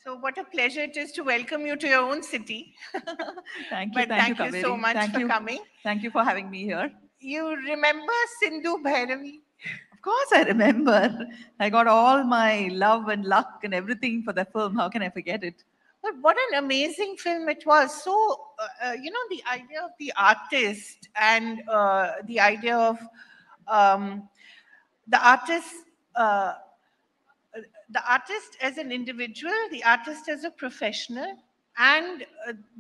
So what a pleasure it is to welcome you to your own city. Thank you, But thank you, thank you so Kaveri. much for coming. Thank you for having me here. You remember Sindhu Bhairavi? Of course, I remember. I got all my love and luck and everything for the film. How can I forget it? But what an amazing film it was. So, the idea of the artist and the idea of um, the artist, uh, the artist as an individual, the artist as a professional, and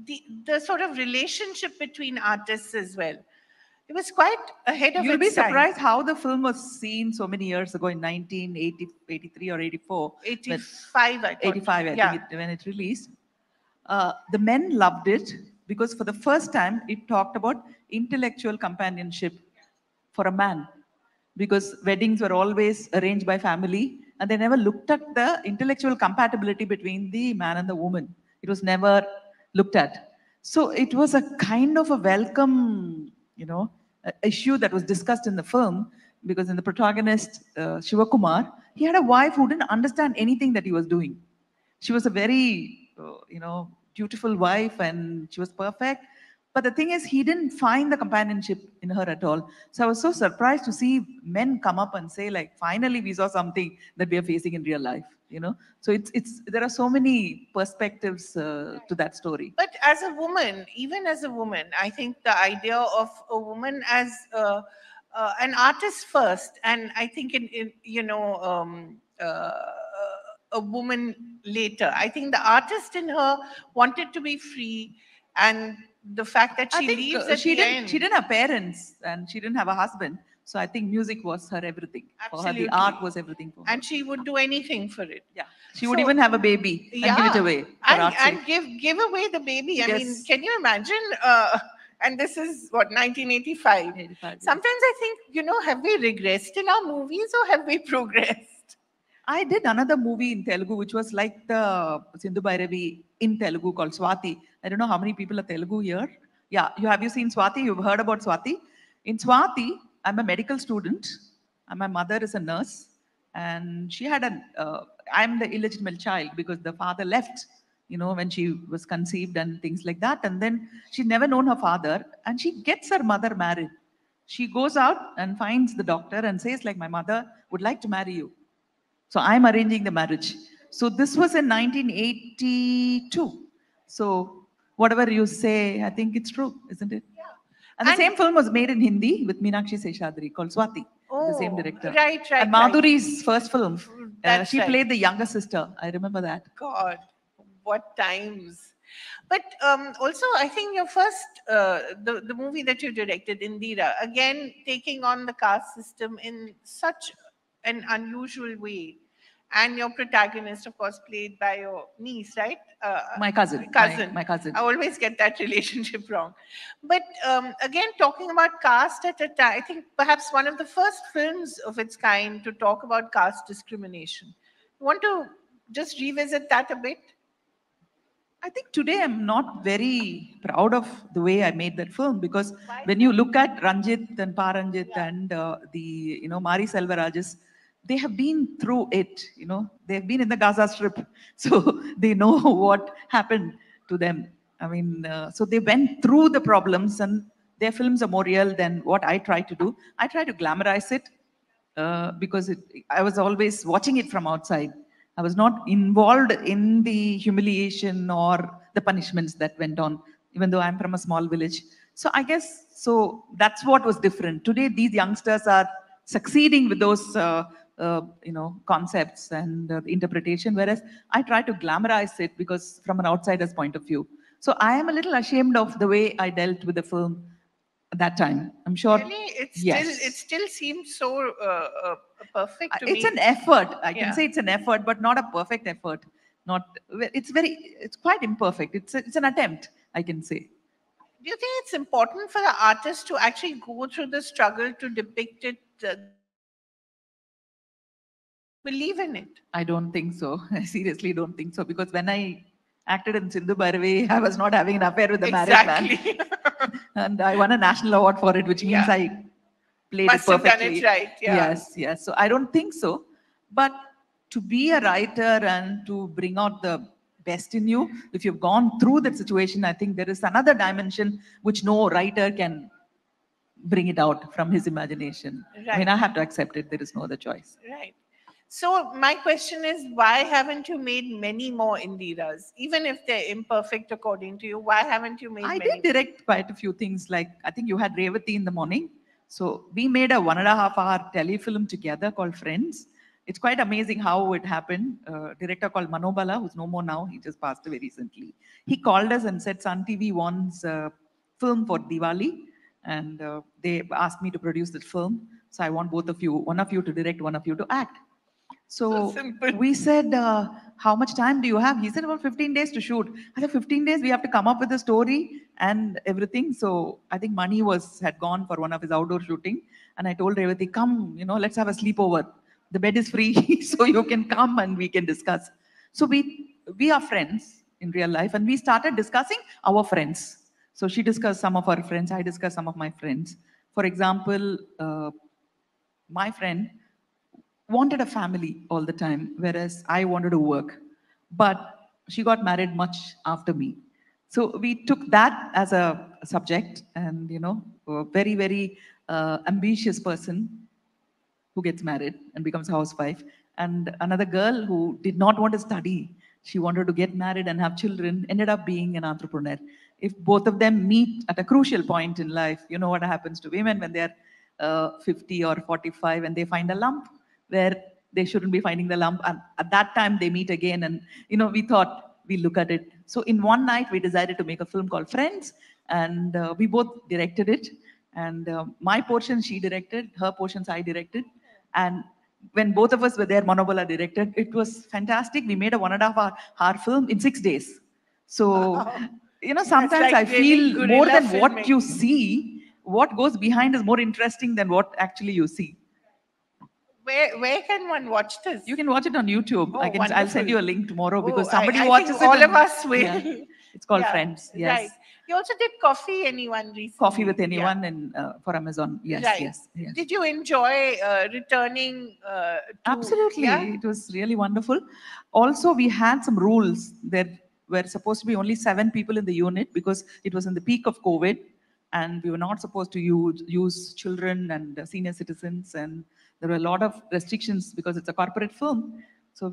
the sort of relationship between artists as well. It was quite ahead of You'll be its time. surprised how the film was seen so many years ago in 1980, 83 or 84. 85, I thought. 85, I Yeah. think, when it released. The men loved it because for the first time it talked about intellectual companionship for a man, because weddings were always arranged by family and they never looked at the intellectual compatibility between the man and the woman. It was never looked at. So it was a kind of a welcome, issue that was discussed in the film, because in the protagonist, Shivakumar, he had a wife who didn't understand anything that he was doing. She was a very dutiful wife and she was perfect, but the thing is he didn't find the companionship in her at all. So I was so surprised to see men come up and say, like, finally we saw something that we are facing in real life. So it's there are so many perspectives to that story. But as a woman, even as a woman, I think the idea of a woman as an artist first, and I think a woman later. I think the artist in her wanted to be free, and the fact that I she think leaves at she the didn't end. she didn't have parents and she didn't have a husband. So I think music was her everything. For her, Absolutely. the art was everything for her. And she would do anything for it. Yeah, she would even have a baby and give it away for art's sake. And give away the baby. I mean, Yes. can you imagine? And this is what 1985. 85, yes. Sometimes I think, have we regressed in our movies or have we progressed? I did another movie in Telugu which was like the Sindhu Bhairavi in Telugu called Swati. I don't know how many people are Telugu here. Yeah, you seen Swati? You've heard about Swati? In Swati, I'm a medical student and my mother is a nurse, and she had I'm the illegitimate child because the father left, when she was conceived and things like that. And then she'd never known her father and she gets her mother married. She goes out and finds the doctor and says, like, my mother would like to marry you. So I'm arranging the marriage. So this was in 1982. So whatever you say, I think it's true, isn't it? Yeah. And the same film was made in Hindi with Meenakshi Seshadri called Swati, the same Oh, director. right. And Madhuri's first film, That's she right. played the younger sister. I remember that. God, what times. But also, I think your first, the movie that you directed, Indira, again, taking on the caste system in such an unusual way. And your protagonist, of course, played by your niece, right? My cousin. My cousin. I always get that relationship wrong. But again, talking about caste at a time, I think perhaps one of the first films of its kind to talk about caste discrimination. You want to just revisit that a bit? I think today I'm not very proud of the way I made that film, because when you look at Ranjit and Paranjit and the Mari Selvaraj's, they have been through it. They have been in the Gaza Strip, so they know what happened to them. I mean, so they went through the problems, and their films are more real than what I try to do. I try to glamorize it because I was always watching it from outside. I was not involved in the humiliation or the punishments that went on, even though I'm from a small village. So I guess, so that's what was different. Today, these youngsters are succeeding with those, concepts and the interpretation, whereas I try to glamorize it because from an outsider's point of view. So I am a little ashamed of the way I dealt with the film at that time. I'm sure. Really, Yes. it still seems so perfect to It's me. an effort. I can Yeah. say it's an effort, but not a perfect effort. It's quite imperfect. It's an attempt, I can say. Do you think it's important for the artist to actually go through the struggle to depict it? Believe in it. I don't think so. I seriously don't think so, because when I acted in Sindhu Bhairavi, I was not having an affair with a married man. Exactly. And I won a national award for it, which means Yeah. I played Must it have done perfectly. it right, yeah. Yes. So I don't think so. But to be a writer and to bring out the best in you. If you've gone through that situation, I think there is another dimension which no writer can bring it out from his imagination. I mean, Right. I have to accept it. There is no other choice. Right. So my question is, why haven't you made many more Indiras? Even if they're imperfect according to you, why haven't you made I many did direct quite a few things. Like, I think you had Revati in the morning. So we made a 1.5 hour telefilm together called Friends. It's quite amazing how it happened. Director called Manobala, who's no more now, he just passed away recently. He called us and said Sun TV wants a film for Diwali, and they asked me to produce that film. So I want both of you, one of you to direct, one of you to act. So So simple. we said, how much time do you have? He said, about 15 days to shoot. I said, 15 days, we have to come up with a story and everything. So I think Mani had gone for one of his outdoor shooting. And I told Revati, come, let's have a sleepover. The bed is free, so you can come and we can discuss. So we are friends in real life, and we started discussing our friends. So she discussed some of her friends, I discussed some of my friends. For example, my friend wanted a family all the time, whereas I wanted to work. But she got married much after me. So we took that as a subject, and a very, very ambitious person who gets married and becomes a housewife, and another girl who did not want to study. She wanted to get married and have children, ended up being an entrepreneur. If both of them meet at a crucial point in life, you know what happens to women when they're 50 or 45 and they find a lump where they shouldn't be finding the lump. And at that time, they meet again. And, we thought we look at it. So in one night, we decided to make a film called Friends, and we both directed it. And my portion she directed, her portions I directed. And when both of us were there, Manobala directed. It was fantastic. We made a 1.5 hour film in 6 days. So, Wow. That's sometimes I like really feel more guerrilla than what filming. you see, what goes behind is more interesting than what actually you see. Where can one watch this? You can watch it on YouTube. Oh, I'll send wonderful. you a link tomorrow Oh, because somebody I think watches it all of and us will. yeah, it's called Yeah, Friends. right. Yes. You also did Coffee Anyone Coffee recently. with Yeah, Anyone and for Amazon. Yes, right. yes, yes. Did you enjoy returning to, yeah? Absolutely. It was really wonderful. Also, we had some rules. There were supposed to be only 7 people in the unit because it was in the peak of COVID, and we were not supposed to use children and senior citizens. And there were a lot of restrictions because it's a corporate film. So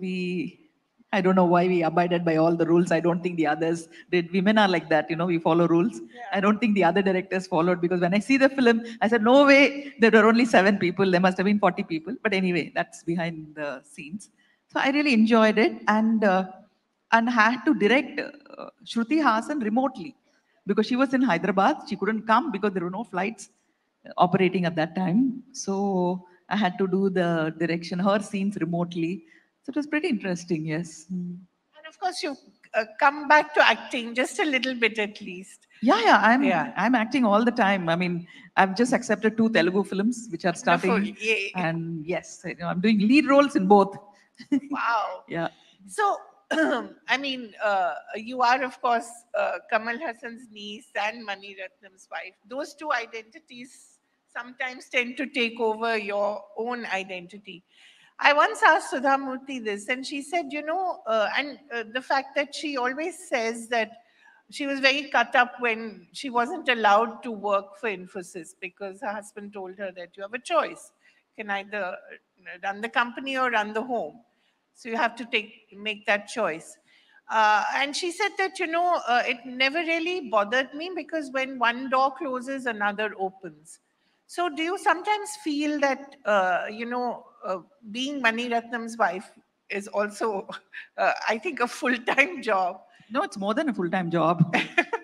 I don't know why we abided by all the rules. I don't think the others did. Women are like that, we follow rules. I Yeah. don't think the other directors followed because when I see the film, I said, no way, there were only 7 people. There must have been 40 people. But anyway, that's behind the scenes. So I really enjoyed it, and had to direct Shruti Hasan remotely because she was in Hyderabad. She couldn't come because there were no flights operating at that time. So I had to do the direction, her scenes remotely. So it was pretty interesting, yes. And of course, you come back to acting just a little bit at least. Yeah, Yeah. I'm acting all the time. I mean, I've just accepted 2 Telugu films which are Wonderful. starting, Yay. and yes, I'm doing lead roles in both. Wow. Yeah. So, I mean, you are, of course, Kamal Hassan's niece and Mani Ratnam's wife. Those two identities sometimes tend to take over your own identity. I once asked Sudha Murthy this, and she said, the fact that she always says that she was very cut up when she wasn't allowed to work for Infosys because her husband told her that you have a choice. You can either run the company or run the home. So you have to make that choice. And she said that, it never really bothered me because when one door closes, another opens. So do you sometimes feel that, being Mani Ratnam's wife is also, I think, a full-time job? No, it's more than a full-time job.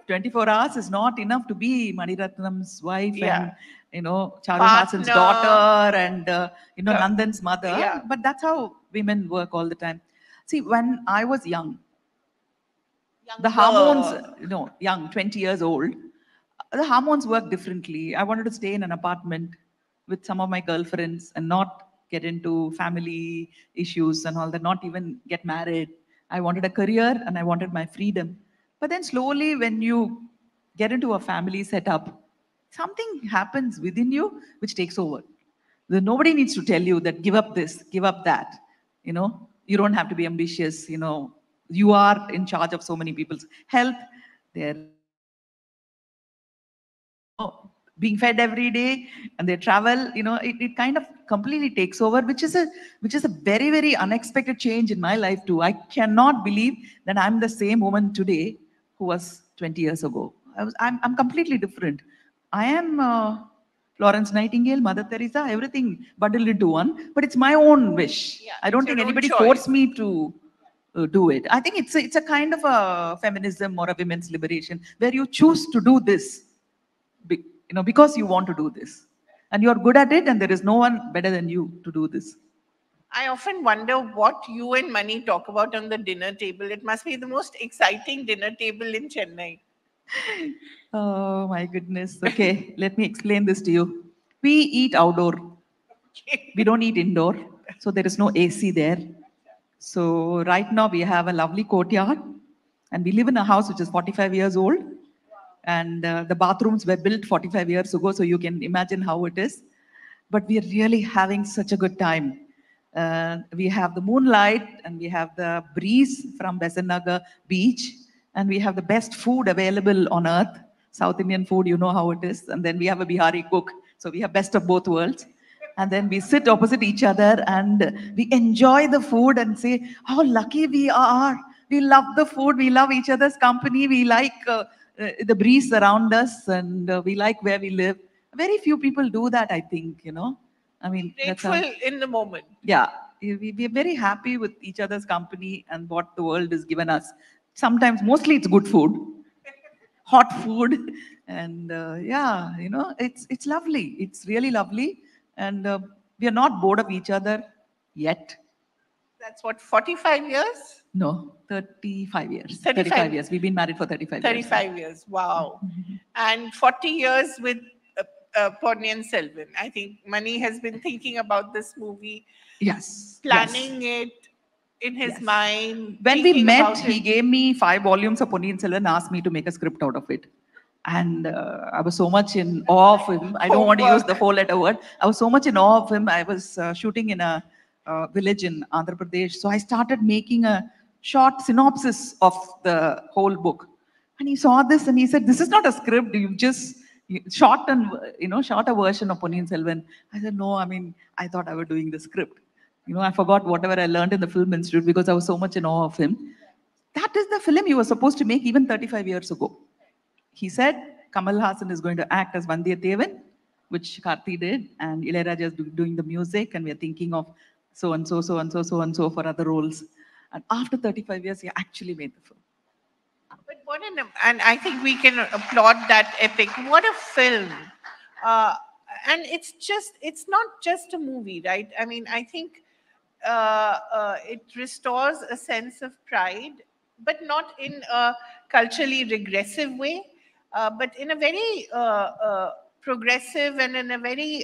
24 hours is not enough to be Maniratnam's wife and, Yeah. Charu Hassan's Partner. daughter and, Co- Nandan's mother. Yeah. But that's how women work all the time. See, when I was young, the hormones, Younger. young, 20 years old, the hormones work differently. I wanted to stay in an apartment with some of my girlfriends and not get into family issues and all that, not even get married. I wanted a career and I wanted my freedom. But then slowly, when you get into a family setup, something happens within you which takes over. Nobody needs to tell you that give up this, give up that. You don't have to be ambitious, You are in charge of so many people's health, their being fed every day, and they travel. It kind of completely takes over, which is a very, very unexpected change in my life too. I cannot believe that I'm the same woman today who was 20 years ago. I'm completely different. I am Florence Nightingale, Mother Teresa, everything bundled into one, but it's my own wish. Yeah, I it's don't your think own anybody choice. forced me to do it. I think it's a kind of a feminism or a women's liberation where you choose to do this, because you want to do this, and you're good at it, and there is no one better than you to do this. I often wonder what you and Money talk about on the dinner table. It must be the most exciting dinner table in Chennai. Oh my goodness. Okay, let me explain this to you. We eat outdoor. We don't eat indoor, so there is no AC there. So right now we have a lovely courtyard, and we live in a house which is 45 years old, and the bathrooms were built 45 years ago, so you can imagine how it is. But we are really having such a good time. We have the moonlight, and we have the breeze from Besanagar beach, and we have the best food available on earth. South Indian food, you know how it is. And then we have a Bihari cook, so we have best of both worlds. And then we sit opposite each other, and we enjoy the food and say how lucky we are. We love the food, we love each other's company, we like the breeze around us, and we like where we live. Very few people do that, I think. I mean, that's Grateful how. in the moment. Yeah, we are very happy with each other's company and what the world has given us. Sometimes, mostly, it's good food, hot food, and yeah, it's lovely. It's really lovely, and we are not bored of each other yet. That's what, 45 years? No, 35 years. 35 35, years. We've been married for 35 years now. 35 years. Wow. And 40 years with Ponniyin Selvan. I think Mani has been thinking about this movie, Yes, yes. planning it in his Yes. mind, When we thinking met, about he it. gave me 5 volumes of Ponniyin Selvan and asked me to make a script out of it. And I was so much in awe of him. I don't want to use the Homework. four-letter word. I was so much in awe of him. I was shooting in a village in Andhra Pradesh. So I started making a short synopsis of the whole book. And he saw this and he said, "This is not a script. You've just shot and shot a version of Ponniyin Selvan." I said, "No, I mean, I thought I was doing the script. I forgot whatever I learned in the film institute because I was so much in awe of him." That is the film you were supposed to make even 35 years ago. He said Kamal Hassan is going to act as Vandiyathevan, which Karthi did, and Ilayaraja is doing the music, and we are thinking of so and so, so and so, so and so for other roles. And after 35 years, he actually made the film. But what and I think we can applaud that epic. What a film. Uh, and it's not just a movie, right? I mean, I think it restores a sense of pride, but not in a culturally regressive way, but in a very progressive and in a very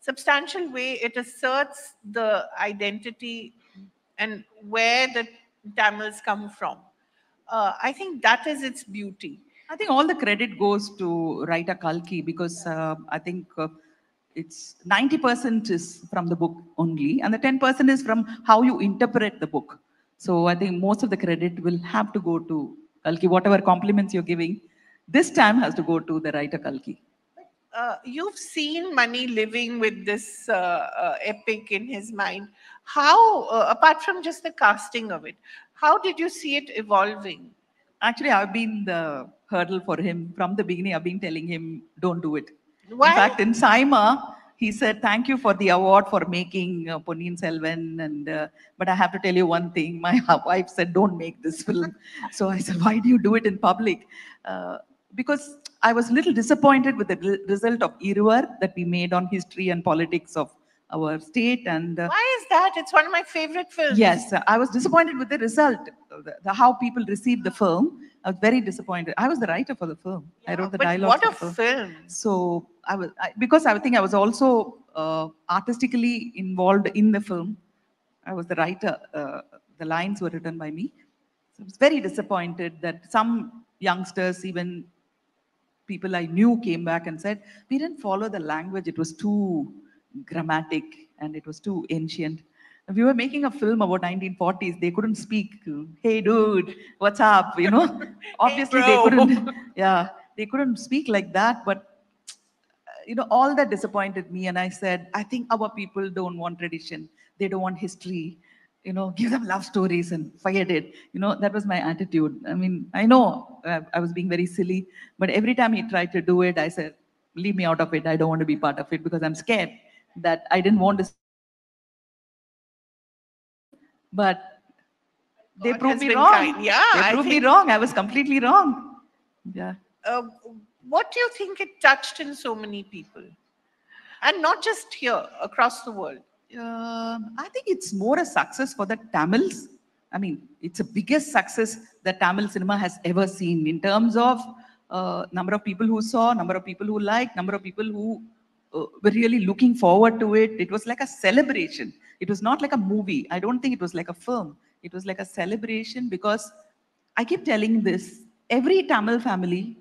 substantial way. It asserts the identity and where the Tamils come from. I think that is its beauty. I think all the credit goes to writer Kalki because I think it's 90% is from the book only, and the 10% is from how you interpret the book. So I think most of the credit will have to go to Kalki. Whatever compliments you're giving, this time has to go to the writer Kalki. You've seen Mani living with this epic in his mind. How, apart from just the casting of it, how did you see it evolving? Actually, I've been the hurdle for him from the beginning. I've been telling him, don't do it. In Why? fact, in Saima, he said, thank you for the award for making Ponniyin Selvan. But I have to tell you one thing. My wife said, don't make this film. So I said, why do you do it in public? Because I was a little disappointed with the result of Iruvar that we made on history and politics of our state. And Why is that? It's one of my favorite films. yes, I was disappointed with the result, how people received the film. I was very disappointed. I was the writer for the film. I Yeah, wrote the but dialogues what for a the film. film. So because I think I was also artistically involved in the film. I was the writer. The lines were written by me. So I was very disappointed that some youngsters, even people I knew, came back and said, we didn't follow the language. It was too grammatic and it was too ancient. We were making a film about 1940s. They couldn't speak. Hey, dude, what's up? You know, Hey, obviously they bro. couldn't. Yeah, they couldn't speak like that. But all that disappointed me. And I said, I think our people don't want tradition. They don't want history. Give them love stories and forget it. That was my attitude. I mean, I know I was being very silly, but every time he tried to do it, I said, leave me out of it. I don't want to be part of it because I'm scared that I didn't want to see the tradition disappear. But they God proved has me been kind. wrong. Yeah, They I proved me think. wrong. I was completely wrong. Yeah. Uh, what do you think it touched in so many people? And not just here, across the world. I think it's more a success for the Tamils. I mean, it's the biggest success that Tamil cinema has ever seen in terms of number of people who saw, number of people who liked, number of people who were really looking forward to it. It was like a celebration. It was not like a movie. I don't think it was like a film. It was like a celebration because I keep telling this every Tamil family,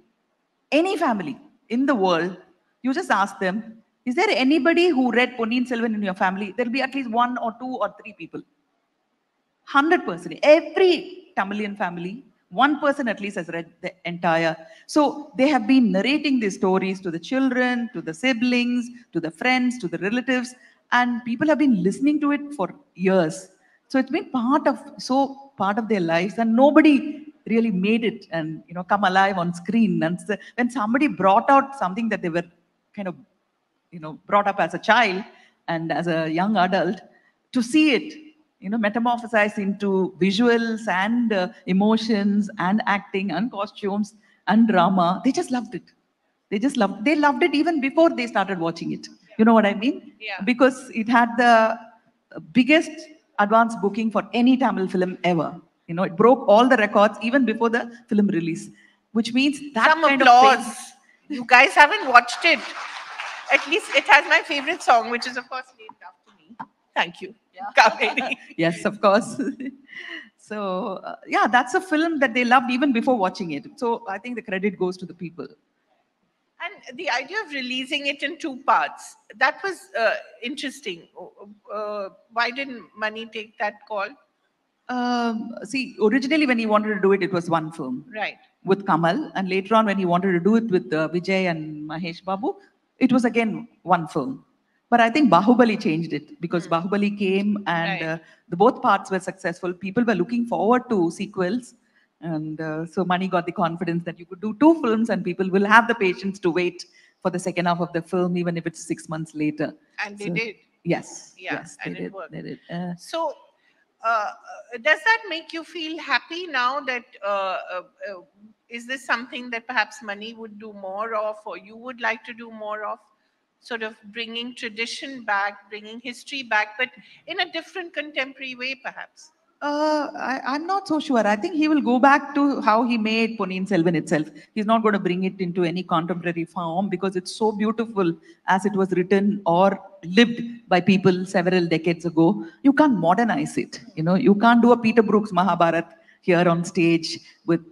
any family in the world, you just ask them, is there anybody who read Ponniyin Selvan in your family? There'll be at least one or two or three people. 100%. Every Tamilian family, one person at least has read the entire. So they have been narrating these stories to the children, to the siblings, to the friends, to the relatives, and people have been listening to it for years. So it's been part of their lives, and nobody really made it and come alive on screen. And when somebody brought out something that they were kind of brought up as a child and as a young adult, to see it metamorphosized into visuals and emotions and acting and costumes and drama, they just loved it. They loved it even before they started watching it. You know what I mean? Yeah. Because it had the biggest advance booking for any Tamil film ever. It broke all the records even before the film release, which means that Some kind of thing. applause. You guys haven't watched it. At least it has my favorite song, which is, of course, named after me. Thank you. Kaveri. Yes, of course. So, yeah, that's a film that they loved even before watching it. So, I think the credit goes to the people. And the idea of releasing it in two parts, that was interesting. Why didn't Mani take that call? See, originally when he wanted to do it, it was one film Right. with Kamal. And later on, when he wanted to do it with Vijay and Mahesh Babu, it was again one film. But I think Bahubali changed it because Bahubali came and Right. the both parts were successful. People were looking forward to sequels. And so Mani got the confidence that you could do two films and people will have the patience to wait for the second half of the film, even if it's 6 months later. And they So, did. yes, Yeah, yes, and it worked. They did. So, does that make you feel happy now that is this something that perhaps Mani would do more of, or you would like to do more of? Sort of bringing tradition back, bringing history back, but in a different contemporary way, perhaps. I'm not so sure. I think he will go back to how he made Ponniyin Selvan itself. He's not going to bring it into any contemporary form because it's so beautiful as it was written or lived by people several decades ago. You can't modernize it. You can't do a Peter Brooks Mahabharat here on stage with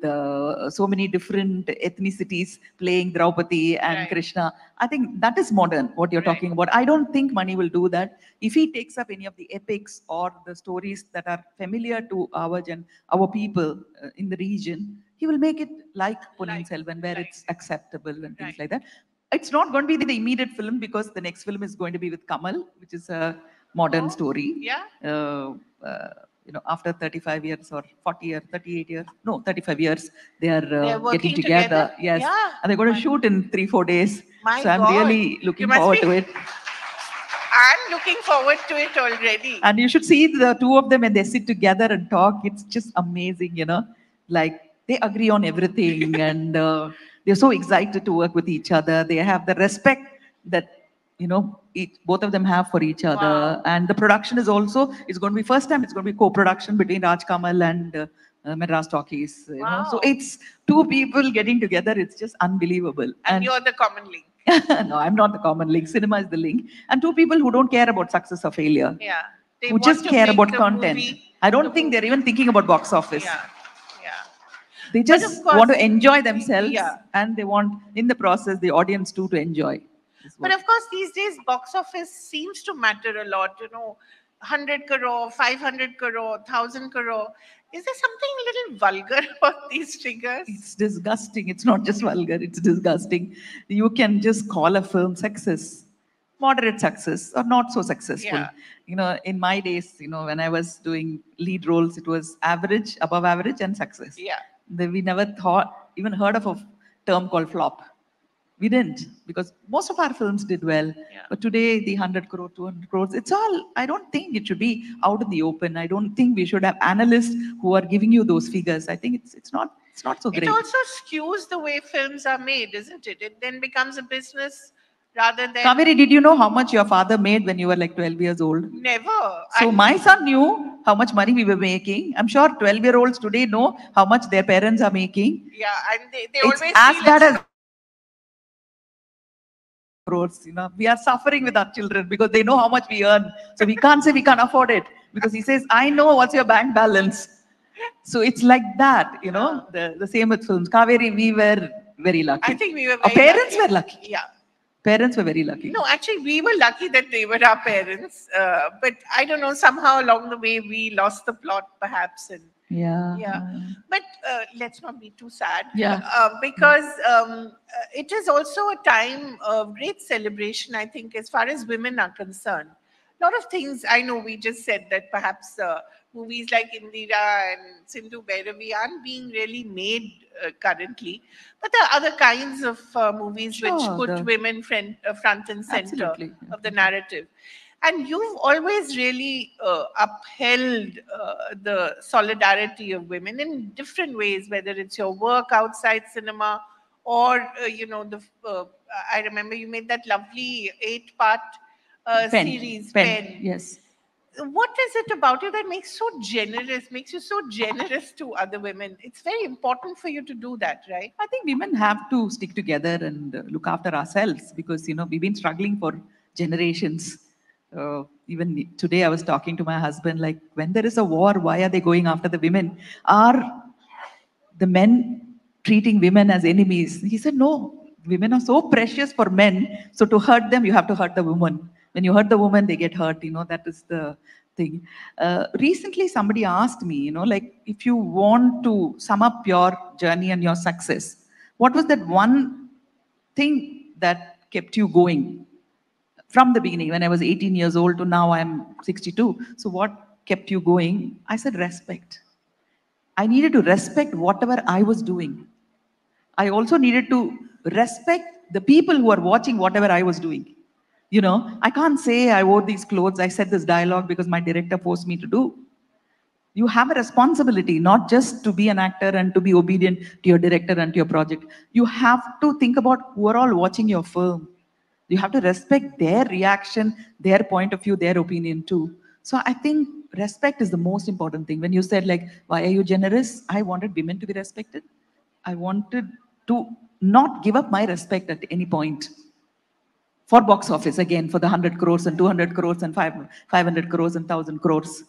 so many different ethnicities playing Draupadi and Right. Krishna. I think that is modern, what you're Right. talking about. I don't think Mani will do that. If he takes up any of the epics or the stories that are familiar to our people in the region, he will make it like Ponniyin Like, Selvan, where like, it's acceptable and things right. like that. It's not going to be the immediate film because the next film is going to be with Kamal, which is a modern Oh, story. yeah. After 35 years or 40 years, 38 years, no, 35 years, they are They're getting working together. together? Yes. Yeah. And they're going to shoot in 3-4 days. My So I'm God. really You looking must forward be- to it. I'm looking forward to it already. And you should see the two of them when they sit together and talk. It's just amazing. Like they agree on everything and they're so excited to work with each other. They have the respect that, both of them have for each other. Wow. And the production is also, it's going to be first time, it's going to be co-production between Raj Kamal and Madras Talkies. So Wow. it's two people getting together. It's just unbelievable. And you're the common link. No, I'm not the common link. Cinema is the link. And two people who don't care about success or failure, Yeah. They who want just to care make about the content. movie, I don't the think they're movie. even thinking about box office. Yeah. Yeah. They But just of course- want to enjoy themselves Yeah. and they want, in the process, the audience too to enjoy. But of course, these days, box office seems to matter a lot. 100 crore, 500 crore, 1,000 crore. Is there something a little vulgar about these figures? It's disgusting. It's not just vulgar, it's disgusting. You can just call a film success, moderate success, or not so successful. Yeah. In my days, when I was doing lead roles, it was average, above average, and success. Yeah. We never thought, even heard of a term called flop. We didn't, because most of our films did well. Yeah. But today, the 100 crore, 200 crores, it's all, I don't think it should be out in the open. I don't think we should have analysts who are giving you those figures. I think it's not so It great. also skews the way films are made, isn't it? It then becomes a business rather than. Kaveri, did you know how much your father made when you were like 12 years old? Never. So my son knew how much money we were making. I'm sure 12-year-olds today know how much their parents are making. Yeah, and they It's always as feel bad it's as crores. We are suffering with our children because they know how much we earn. So we can't say we can't afford it because he says, I know what's your bank balance. So it's like that, the same with films. Kaveri, we were very lucky. I think we were Our very parents lucky. were lucky. Yeah. Parents were very lucky. No, actually, we were lucky that they were our parents. But I don't know, somehow along the way, we lost the plot, perhaps. And Yeah. But let's not be too sad. Yeah. Because it is also a time of great celebration, I think, as far as women are concerned. A lot of things, I know we just said that perhaps movies like Indira and Sindhu Bhairavi aren't being really made currently. But there are other kinds of movies which Sure, put women front and center Absolutely. of the narrative. And you've always really upheld the solidarity of women in different ways, whether it's your work outside cinema or, I remember you made that lovely 8-part series, Pen. Yes. What is it about you that makes you so generous to other women? It's very important for you to do that, right? I think women have to stick together and look after ourselves because we've been struggling for generations. Even today, I was talking to my husband like, when there is a war, why are they going after the women? Are the men treating women as enemies? He said, no. Women are so precious for men. So to hurt them, you have to hurt the woman. When you hurt the woman, they get hurt. That is the thing. Recently, somebody asked me, like, if you want to sum up your journey and your success, what was that one thing that kept you going from the beginning, when I was 18 years old to now I'm 62? So what kept you going? I said, respect. I needed to respect whatever I was doing. I also needed to respect the people who are watching whatever I was doing. I can't say I wore these clothes, I said this dialogue because my director forced me to do. You have a responsibility, not just to be an actor and to be obedient to your director and to your project. You have to think about who are all watching your film. You have to respect their reaction, their point of view, their opinion too. So I think respect is the most important thing. When you said like, why are you generous? I wanted women to be respected. I wanted to not give up my respect at any point. For box office, again, for the 100 crores and 200 crores and 500 crores and 1,000 crores,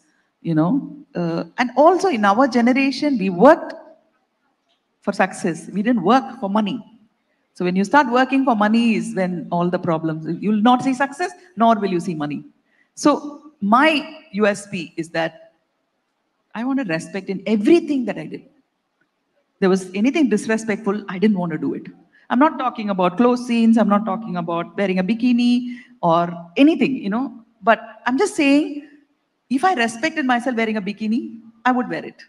and also in our generation, we worked for success. We didn't work for money. So when you start working for money is when all the problems, you'll not see success, nor will you see money. So my USP is that I wanted respect in everything that I did. There was anything disrespectful, I didn't want to do it. I'm not talking about close scenes, I'm not talking about wearing a bikini or anything, but I'm just saying, if I respected myself wearing a bikini, I would wear it.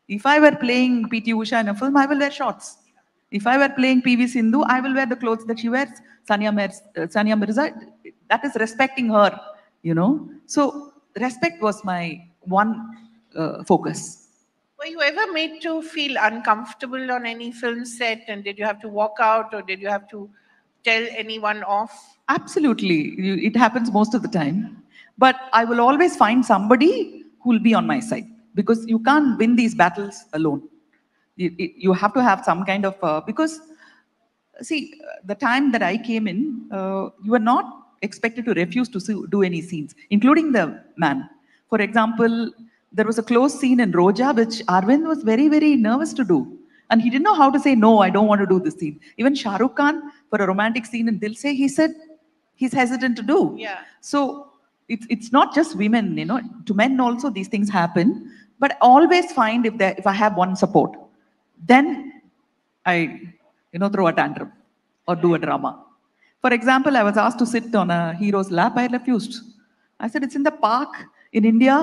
If I were playing PT Usha in a film, I will wear shorts. If I were playing PV Sindhu, I will wear the clothes that she wears. Sania Mirza, that is respecting her, So respect was my one focus. Were you ever made to feel uncomfortable on any film set, and did you have to walk out or did you have to tell anyone off? Absolutely. It happens most of the time. But I will always find somebody who will be on my side because you can't win these battles alone. You have to have some kind of, because see, the time that I came in, you were not expected to refuse to do any scenes, including the man. For example, there was a close scene in Roja, which Arvind was very, very nervous to do. And he didn't know how to say, no, I don't want to do this scene. Even Shah Rukh Khan, for a romantic scene in Dil Se, he said he's hesitant to do. Yeah. So it's not just women, to men also these things happen. But always find if I have one support, then I, throw a tantrum or do a drama. For example, I was asked to sit on a hero's lap. I refused. I said, it's in the park in India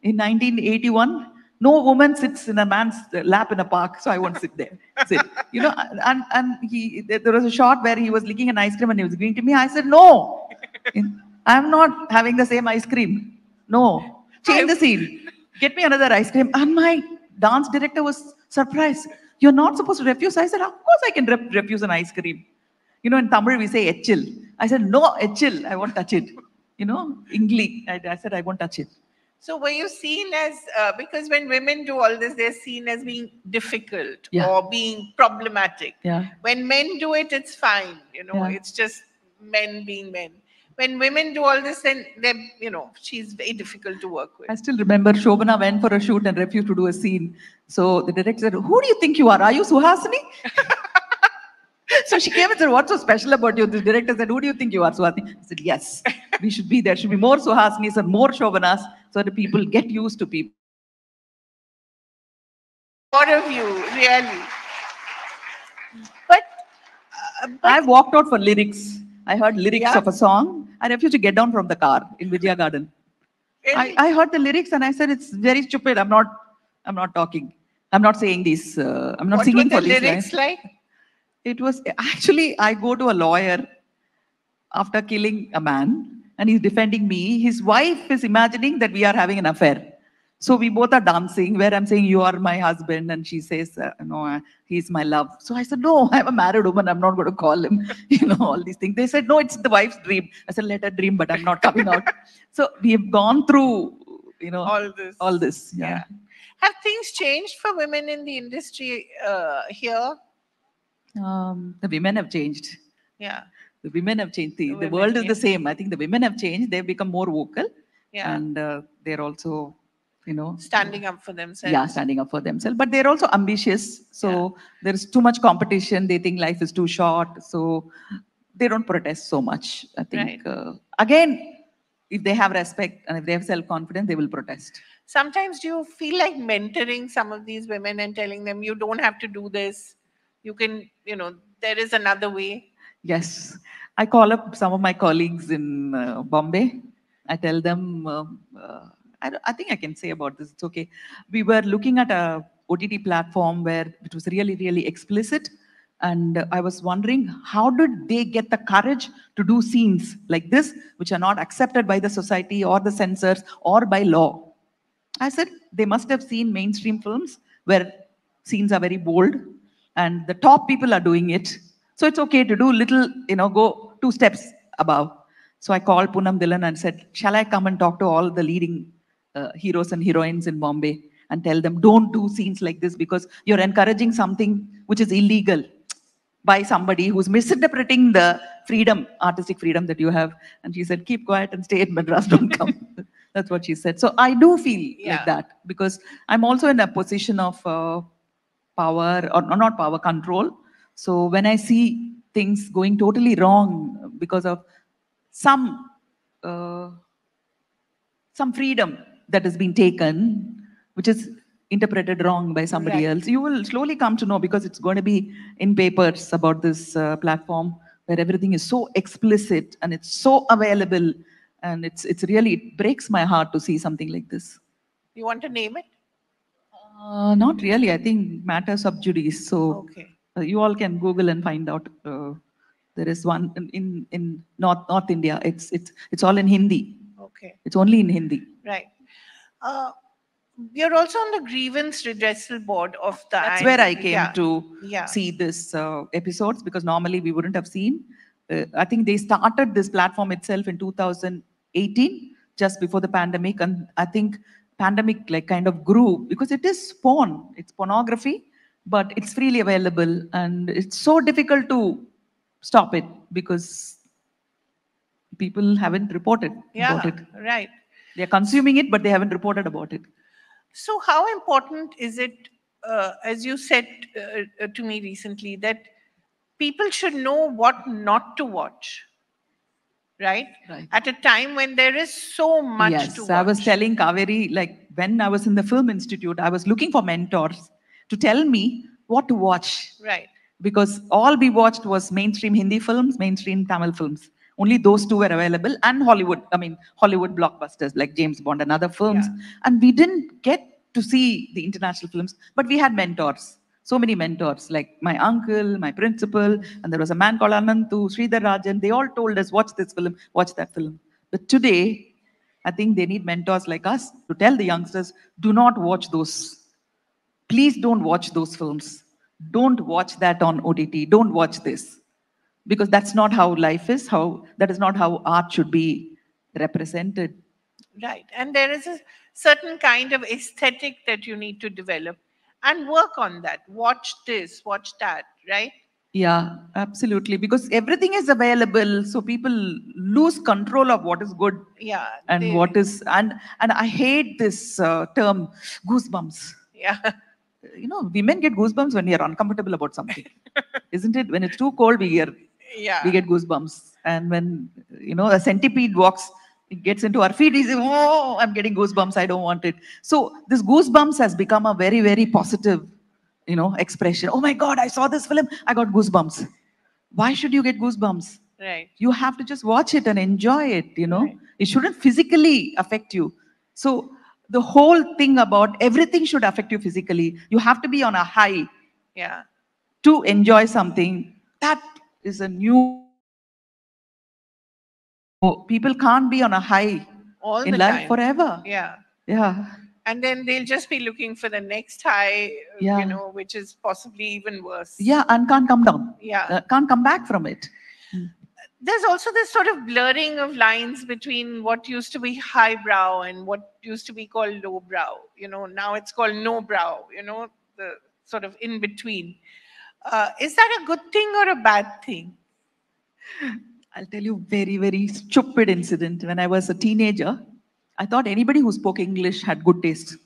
in 1981. No woman sits in a man's lap in a park, so I won't sit there. Sit. There was a shot where he was licking an ice cream and he was giving to me. I said, no, I'm not having the same ice cream. No, change the scene. Get me another ice cream. And my dance director was surprised. You're not supposed to refuse. I said, of course I can refuse an ice cream. In Tamil we say etchil. I said, no, etchil, I won't touch it. Ingli. I said, I won't touch it. So were you seen as, because when women do all this, they're seen as being difficult Yeah. or being problematic. Yeah. When men do it, it's fine. Yeah. It's just men being men. When women do all this, then they're, she's very difficult to work with. I still remember Shobana went for a shoot and refused to do a scene. So the director said, who do you think you are? Are you Suhasini? So she came and said, what's so special about you? The director said, who do you think you are, Suhasini? I said, yes, we should be there. Should be more Suhasinis and more Shobanas so that people get used to people. More of you, really. But I walked out for lyrics. I heard lyrics Yeah. of a song. I refused to get down from the car in Vijaya Garden. really, I heard the lyrics and I said, it's very stupid. I'm not talking. I'm not saying these. I'm not what singing were for the these lyrics lines. like? It was actually, I go to a lawyer after killing a man and he's defending me. His wife is imagining that we are having an affair. So we both are dancing where I'm saying, you are my husband. And she says, no, he's my love. So I said, no, I'm a married woman. I'm not going to call him, all these things. They said, no, it's the wife's dream. I said, let her dream, but I'm not coming out. So we have gone through, All this. Yeah. Have things changed for women in the industry here? The women have changed. Yeah. The women have changed. The women, world is yeah. the same. I think the women have changed. They've become more vocal. Yeah. And they're also, Standing up for themselves. Yeah, standing up for themselves. But they're also ambitious. So there's too much competition. They think life is too short. So they don't protest so much. I think, again, if they have respect and if they have self-confidence, they will protest. Sometimes do you feel like mentoring some of these women and telling them, you don't have to do this. You can, there is another way. Yes. I call up some of my colleagues in Bombay. I tell them, I think I can say about this, it's okay. We were looking at a OTT platform where it was really, really explicit. And I was wondering, how did they get the courage to do scenes like this, which are not accepted by the society or the censors or by law? I said, they must have seen mainstream films where scenes are very bold and the top people are doing it. So it's okay to do little, go 2 steps above. So I called Poonam Dhillon and said, shall I come and talk to all the leading heroes and heroines in Bombay and tell them, don't do scenes like this because you're encouraging something which is illegal by somebody who's misinterpreting the freedom, artistic freedom that you have. And she said, keep quiet and stay at Madras, don't come. That's what she said. So I do feel like that because I'm also in a position of power or not power, control. So when I see things going totally wrong because of some uh, freedom that has been taken, which is interpreted wrong by somebody else, you will slowly come to know because it's going to be in papers about this platform where everything is so explicit and it's so available. And it's really, it breaks my heart to see something like this. You want to name it? Not really. I think matter sub judice. So you all can Google and find out. There is one in North India. It's all in Hindi. Okay. It's only in Hindi. Right. You're also on the grievance redressal board of the. That's where I came to see this episodes because normally we wouldn't have seen. I think they started this platform itself in 2018, just before the pandemic, and I think pandemic like kind of grew because it is porn. It's pornography, but it's freely available, and it's so difficult to stop it because people haven't reported about it. Right. They're consuming it, but they haven't reported about it. So how important is it, as you said to me recently, that people should know what not to watch? right? Right. At a time when there is so much to Yes, I was watch. telling Kaveri, like when I was in the film institute, I was looking for mentors to tell me what to watch. Right. Because all we watched was mainstream Hindi films, mainstream Tamil films. Only those two were available, and Hollywood, I mean, Hollywood blockbusters like James Bond and other films. Yeah. And we didn't get to see the international films, but we had mentors. So many mentors, like my uncle, my principal, and there was a man called Anantu, Sridhar Rajan. They all told us, watch this film, watch that film. But today, I think they need mentors like us to tell the youngsters, do not watch those. Please don't watch those films. Don't watch that on OTT. Don't watch this. Because that's not how life is, how that is not how art should be represented. Right. And there is a certain kind of aesthetic that you need to develop and work on that. Watch this, watch that, right? Yeah, absolutely. Because everything is available, so people lose control of what is good Yeah. and what is and I hate this term goosebumps. Yeah. You know, women get goosebumps when we are uncomfortable about something, isn't it? When it's too cold, we Yeah. get goosebumps, and when a centipede walks, it gets into our feet. He's oh, I'm getting goosebumps. I don't want it. So this goosebumps has become a very very positive, expression. Oh my God, I saw this film. I got goosebumps. Why should you get goosebumps? Right. You have to just watch it and enjoy it. Right. It shouldn't physically affect you. So the whole thing about everything should affect you physically. You have to be on a high Yeah. to enjoy something. That is a new people can't be on a high All in the life time. forever. Yeah. Yeah, And then they'll just be looking for the next high, yeah, which is possibly even worse. yeah, and can't come down, Yeah. can't come back from it. There's also this sort of blurring of lines between what used to be highbrow and what used to be called lowbrow. Now it's called no brow, the sort of in between. Is that a good thing or a bad thing? I'll tell you very, very stupid incident. When I was a teenager, I thought anybody who spoke English had good taste.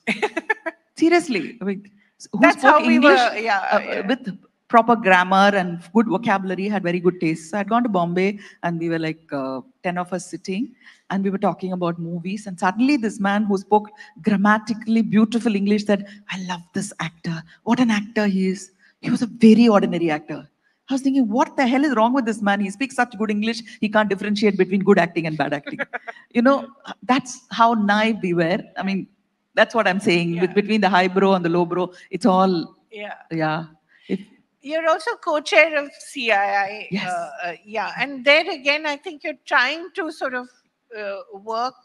Seriously, I mean, who That's spoke how we English were. Yeah. Yeah. with proper grammar and good vocabulary had very good taste. So I'd gone to Bombay, and we were like 10 of us sitting, and we were talking about movies. And suddenly, this man who spoke grammatically beautiful English said, I love this actor. What an actor he is. He was a very ordinary actor. I was thinking, what the hell is wrong with this man? He speaks such good English, he can't differentiate between good acting and bad acting. That's how naive we were. I mean, that's what I'm saying. Yeah. Between the high bro and the low bro, it's all, Yeah. yeah. If, You're also co-chair of CII. yes. Yeah. And there again, I think you're trying to sort of work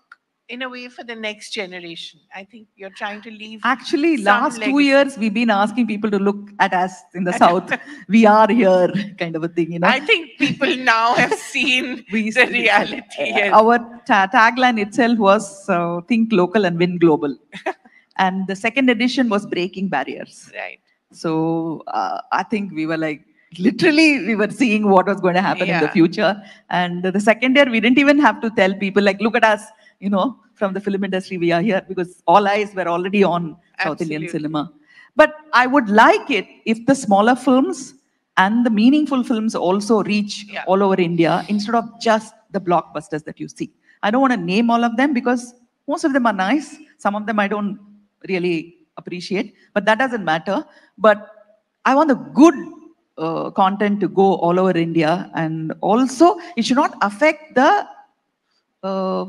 in a way for the next generation. I think you're trying to leave Actually, some last two legacy. years, we've been asking people to look at us in the South. We are here, kind of a thing. I think people now have seen the reality. Yes. Our tagline itself was think local and win global. And the second edition was breaking barriers. Right. So I think we were like, literally, we were seeing what was going to happen in the Yeah. future. And the second year, we didn't even have to tell people, like, look at us, from the film industry, we are here, because all eyes were already on South Indian Absolutely. cinema. But I would like it if the smaller films and the meaningful films also reach Yeah. all over India instead of just the blockbusters that you see. I don't want to name all of them because most of them are nice. Some of them I don't really appreciate, but that doesn't matter. But I want the good content to go all over India, and also it should not affect the uh,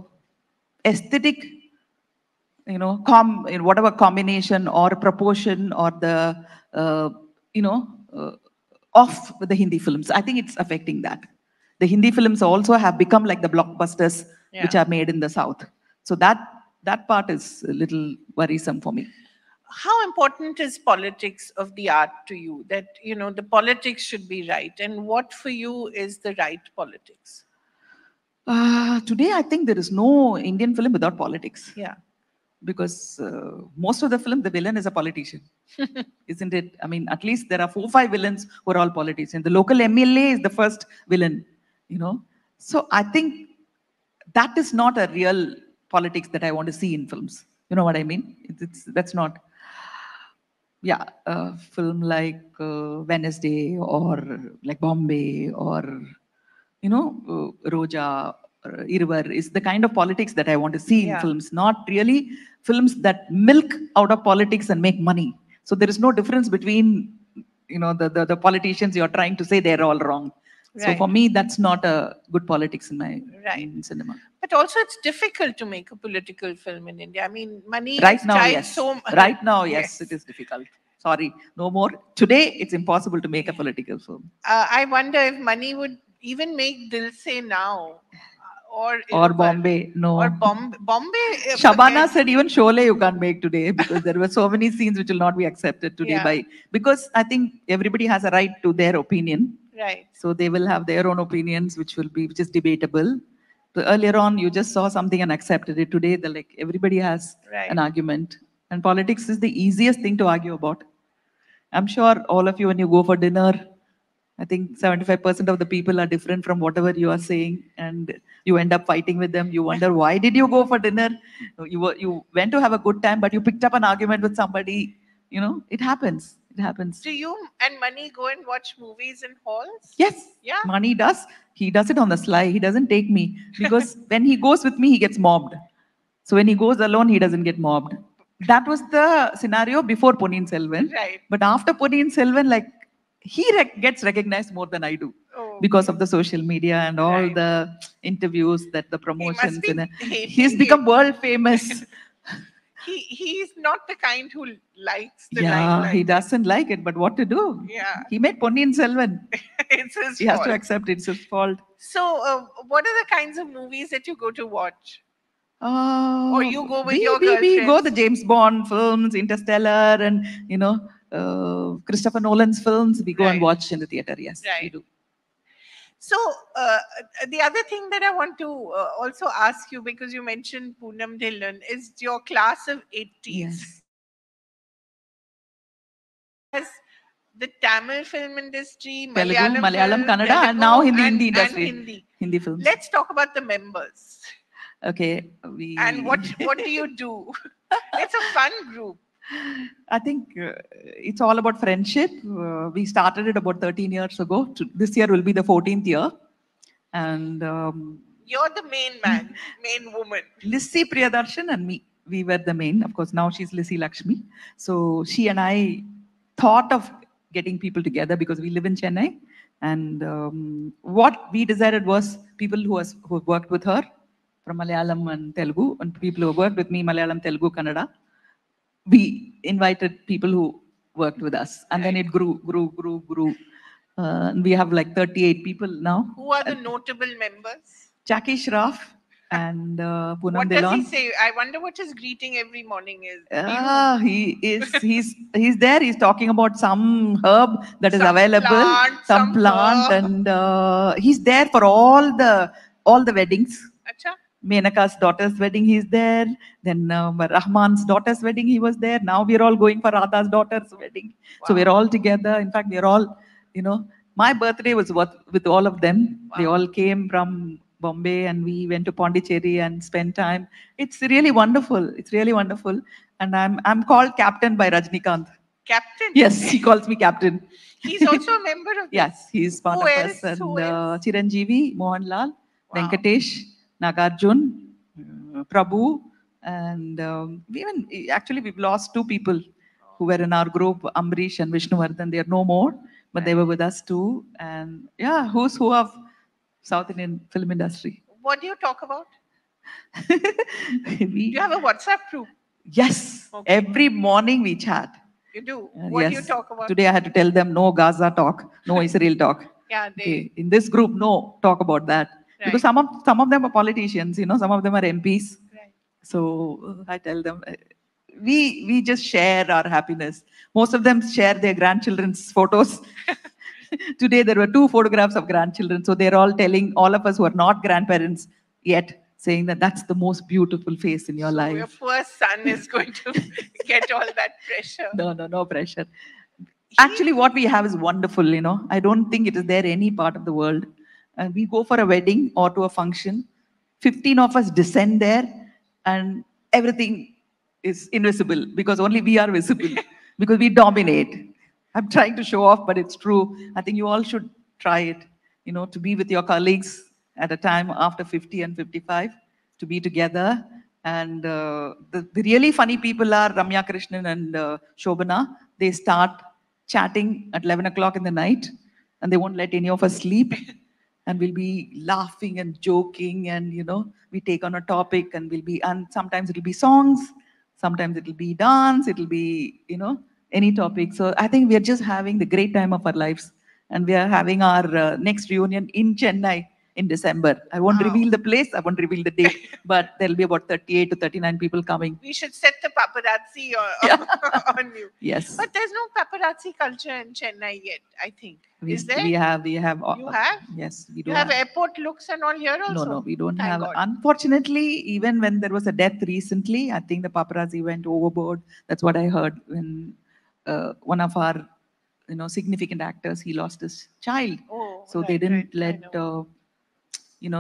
aesthetic, in whatever combination or proportion or the, you know, uh, of the Hindi films. I think it's affecting that. The Hindi films also have become like the blockbusters which Yeah. are made in the South. So that part is a little worrisome for me. How important is politics of the art to you? That the politics should be right, and what for you is the right politics? Today, I think there is no Indian film without politics. Yeah. Because most of the film, the villain is a politician, isn't it? I mean, at least there are 4, 5 villains who are all politicians. The local MLA is the first villain. So I think that is not a real politics that I want to see in films. You know what I mean? That's not. Yeah, a film like Wednesday or like Bombay or Roja. Iruvar is the kind of politics that I want to see in Yeah. films, not really films that milk out of politics and make money. So there is no difference between, the politicians you're trying to say they're all wrong. So Right. for me, that's not a good politics in my Right. cinema. But also, it's difficult to make a political film in India. I mean, Mani Right has now, tried yes. so Right now, yes, Yes. it is difficult. Sorry, no more. Today, it's impossible to make a political film. I wonder if Mani would even make Dil Se now, or Or Iruvar. Bombay, no. Or Bombay. Shabana forget. said even Sholay you can't make today because there were so many scenes which will not be accepted today Yeah. because I think everybody has a right to their opinion. Right. So they will have their own opinions which is debatable. So earlier on you just saw something and accepted it. Today everybody has Right. an argument. And politics is the easiest thing to argue about. I'm sure all of you, when you go for dinner, I think 75% of the people are different from whatever you are saying, and you end up fighting with them. You wonder, why did you go for dinner? You went to have a good time, but you picked up an argument with somebody. It happens. It happens. Do you and Mani go and watch movies in halls? Yes. Yeah. Mani does. He does it on the sly. He doesn't take me because when he goes with me, he gets mobbed. So when he goes alone, he doesn't get mobbed. That was the scenario before Ponniyin Selvan. Right. But after Ponniyin Selvan, he gets recognized more than I do Oh, because of the social media and all Right. the interviews that the He must promotions be and hating he's become it. world famous. He's not the kind who likes the Yeah, limelight. he doesn't like it, but what to do? Yeah. He made Ponniyin Selvan. It's his He has fault. to accept it's his fault. So, what are the kinds of movies that you go to watch? Or you go with your we go the girlfriends? James Bond films, Interstellar, and Christopher Nolan's films. We go and Right. watch in the theater. Yes, we Right. do. So, the other thing that I want to also ask you, because you mentioned Poonam Dhillon, is your class of 80s. Yes. As the Tamil film industry, Telugu, Malayalam, film, Kannada, and now Hindi industry. And Hindi. Hindi films. Let's talk about the members. Okay, And what do you do? It's a fun group. I think it's all about friendship. We started it about 13 years ago. This year will be the 14th year. And You're the main man, main woman. Lissy Priyadarshan and me, we were the main. Of course, now she's Lissy Lakshmi. So she and I thought of getting people together because we live in Chennai. And what we decided was people who worked with her from Malayalam and Telugu, and people who worked with me, Malayalam, Telugu, Kannada. We invited people who worked with us, and then it grew. And we have 38 people now. Who are the notable members? Jackie Shroff and Poonam What does Dhillon. he say? I wonder what his greeting every morning is. He's there. He's talking about some herb that is Some available, plant, some some plant, herb. and he's there for all the weddings. Acha? Menaka's daughter's wedding, he's there. Then Rahman's daughter's wedding, he was there. Now we're all going for Radha's daughter's wedding. So Wow. we're all together. In fact, we're all, my birthday was with all of them. Wow. They all came from Bombay and we went to Pondicherry and spent time. It's really wonderful. It's really wonderful. And I'm called Captain by Rajnikant. Captain? Yes, he calls me Captain. He's also a member of this. Yes, he's part Who of else? us. And Who else? Chiranjeevi, Mohanlal, Wow. Venkatesh, Nagarjun, Prabhu, and we've lost two people who were in our group, Amrish and Vishnuvardhan. They are no more, but they were with us too. And yeah, who's who of South Indian film industry? What do you talk about? We- You have a WhatsApp group. yes, Okay. every morning we chat. You do. Yes. What do you talk about? Today I had to tell them no Gaza talk, no Israel talk. Yeah, they. Okay. In this group, no talk about that. Because Right. some of them are politicians, some of them are MPs. Right. So I tell them, we just share our happiness. Most of them share their grandchildren's photos. Today there were 2 photographs of grandchildren. So they're all telling all of us who are not grandparents yet, saying that that's the most beautiful face in your So life. your poor son is going to get all that pressure. No pressure. Actually, what we have is wonderful, I don't think it is there any part of the world. And we go for a wedding or to a function, 15 of us descend there, and everything is invisible because only we are visible, because we dominate. I'm trying to show off, but it's true. I think you all should try it, to be with your colleagues at a time after 50 and 55 to be together. And the really funny people are Ramya Krishnan and Shobana. They start chatting at 11 o'clock in the night, and they won't let any of us sleep. And we'll be laughing and joking, and we take on a topic, and and sometimes it'll be songs, sometimes it'll be dance, it'll be any topic. So I think we are just having the great time of our lives, and we are having our next reunion in Chennai in December. I won't Wow. reveal the place, I won't reveal the date, but there'll be about 38 to 39 people coming. We should set the paparazzi on you. Yes. But there's no paparazzi culture in Chennai yet, I think. Is there? We have. You have? Yes, we do. You have airport looks and all here also? No, we don't Thank have. God. Unfortunately, even when there was a death recently, I think the paparazzi went overboard. That's what I heard when one of our, significant actors, he lost his child. Oh, so right, they didn't right. let,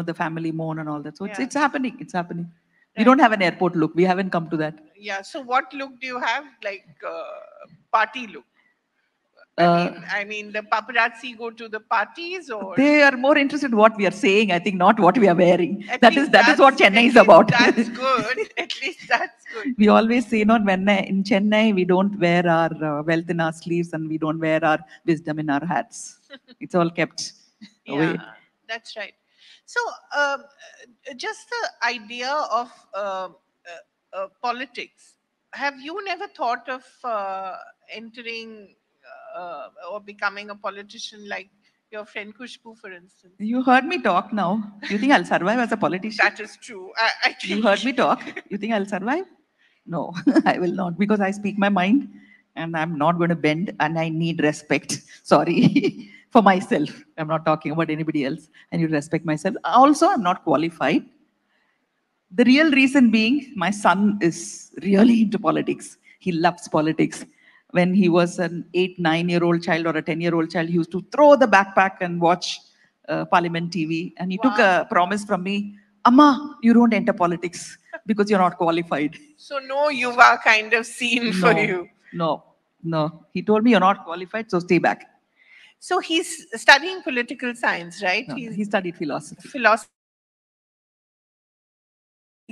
the family mourn and all that. So Yeah. it's happening. It's happening. We Right. don't have an airport look. We haven't come to that. Yeah. So what look do you have? Like party look? I mean, the paparazzi go to the parties, or they are more interested in what we are saying. I think not what we are wearing. At That least is what Chennai is about. That's good. At least that's good. We always say, when in Chennai, we don't wear our wealth in our sleeves, and we don't wear our wisdom in our hats. It's all kept away. Yeah, that's right. So, just the idea of politics. Have you never thought of entering or becoming a politician like your friend Kushbu, for instance? You heard me talk now. You think I'll survive as a politician? That is true. I think You heard me talk. You think I'll survive? No, I will not, because I speak my mind, and I'm not going to bend, and I need respect. Sorry. For myself. I'm not talking about anybody else. I need to respect myself. Also, I'm not qualified. The real reason being, my son is really into politics. He loves politics. When he was an 8, 9-year-old child or a 10-year-old child, he used to throw the backpack and watch Parliament TV. And he took a promise from me, Amma, you don't enter politics because you're not qualified. So no Yuva kind of scene for you. No. He told me, you're not qualified, so stay back. So he's studying political science, right? No, he studied philosophy. Philosophy.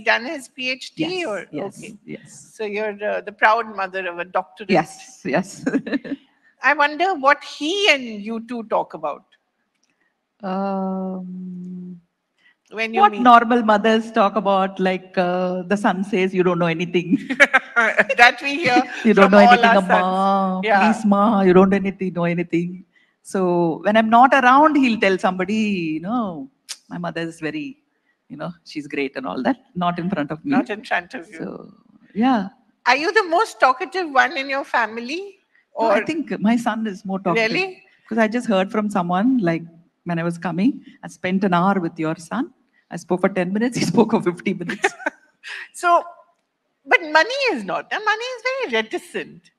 Done his PhD? Yes, or yes, okay. Yes. So you're the proud mother of a doctorate. Yes. I wonder what he and you two talk about. When you what meet. Normal mothers talk about, like the son says, you don't know anything. That we hear. You don't know anything, Amma. Yeah. Please, Ma, you don't know anything. So when I'm not around, he'll tell somebody, my mother is very, she's great and all that. Not in front of me. Not in front of you. So, yeah. Are you the most talkative one in your family? Or no, I think my son is more talkative. Really? Because I just heard from someone, like when I was coming, I spent an hour with your son. I spoke for 10 minutes, he spoke for 50 minutes. So, but Mani is not. And Mani is very reticent.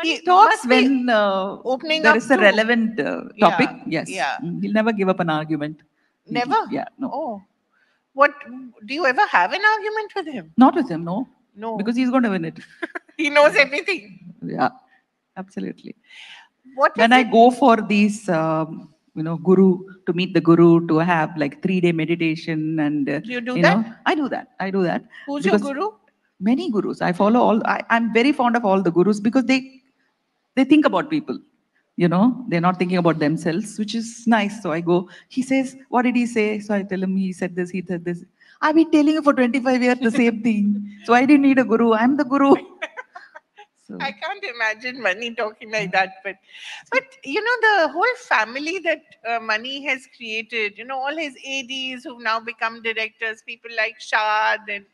He talks when there is a relevant topic. Yeah, yes. Yeah. He'll never give up an argument. Never? Yeah, no. Oh. What, do you ever have an argument with him? Not with him, no. No. Because he's going to win it. He knows everything. Yeah, absolutely. When I go for these, guru, to meet the guru, to have like 3-day meditation and... do you do that? I do that. Who's your guru? Many gurus. I follow all... I'm very fond of all the gurus because they think about people. They're not thinking about themselves, which is nice. So I go, he says, what did he say? So I tell him, he said this, he said this. I've been telling you for 25 years the same thing. So I didn't need a guru. I'm the guru. So. I can't imagine Mani talking like that. But the whole family that Mani has created, all his ADs who've now become directors, people like Shad and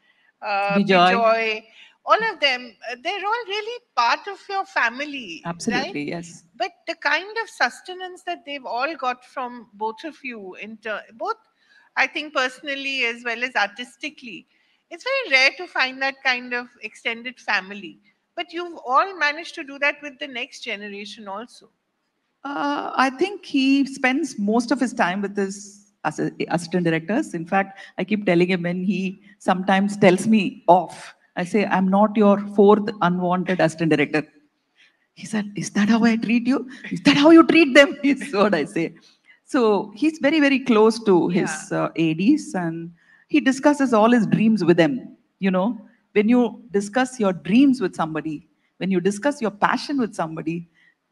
Bijoy, all of them, they're all really part of your family. Absolutely, right? Yes. But the kind of sustenance that they've all got from both of you, both, I think, personally as well as artistically, it's very rare to find that kind of extended family. But you've all managed to do that with the next generation also. I think he spends most of his time with his assistant directors. In fact, I keep telling him when he sometimes tells me off, I say, I'm not your 4th unwanted assistant director. He said, is that how I treat you? Is that how you treat them? Is what I say. So he's very, very close to Yeah. his ADs, and he discusses all his dreams with them. You know, when you discuss your dreams with somebody, when you discuss your passion with somebody,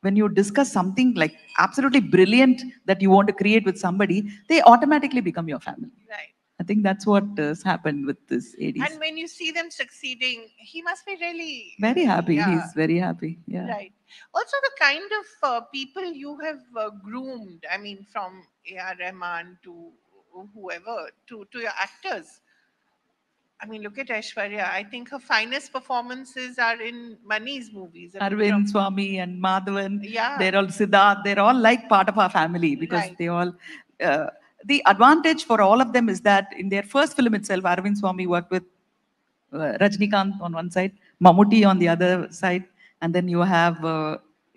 when you discuss something like absolutely brilliant that you want to create with somebody, they automatically become your family. Right. I think that's what has happened with this ADs. And when you see them succeeding, he must be really, Very happy. yeah, He's very happy. Yeah. right. Also, the kind of people you have groomed, I mean, from A.R. Rahman to whoever, to your actors. I mean, look at Aishwarya. I think her finest performances are in Mani's movies. I mean, Arvind, from, Swami, and Madhavan, yeah, they're all Siddharth, they're all like part of our family because right, they all. Uh, the advantage for all of them is that in their first film itself, Arvind Swami worked with Rajnikant on one side, Mammootty on the other side, and then you have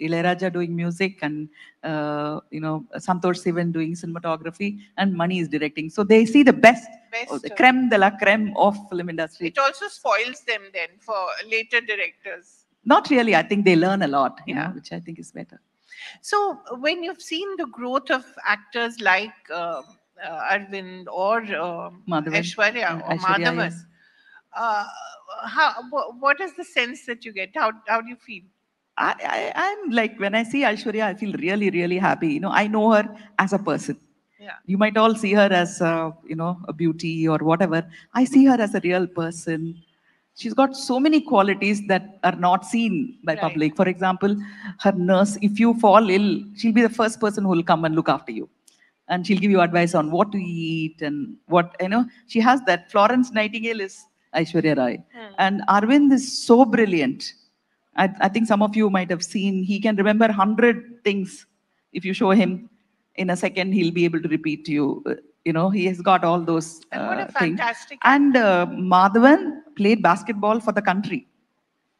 Ilayaraja doing music and Santosh Sivan doing cinematography, and Mani is directing. So they see the best, the best. creme de la creme of film industry. It also spoils them then for later directors. Not really. I think they learn a lot, Yeah. which I think is better. So when you've seen the growth of actors like Arvind or Madhavan, Aishwarya or Aishwarya, Madhavan, yes. uh, what is the sense that you get? How do you feel? I'm like, when I see Aishwarya, I feel really, really happy. I know her as a person. Yeah. You might all see her as, a beauty or whatever. I see her as a real person. She's got so many qualities that are not seen by Right. public. For example, her nurse, if you fall ill, she'll be the first person who will come and look after you. And she'll give you advice on what to eat and she has that. Florence Nightingale is Aishwarya Rai. And Arvind is so brilliant. I think some of you might have seen, he can remember 100 things. If you show him in a second, he'll be able to repeat to you. He has got all those And what a things. fantastic And actor. Madhavan played basketball for the country.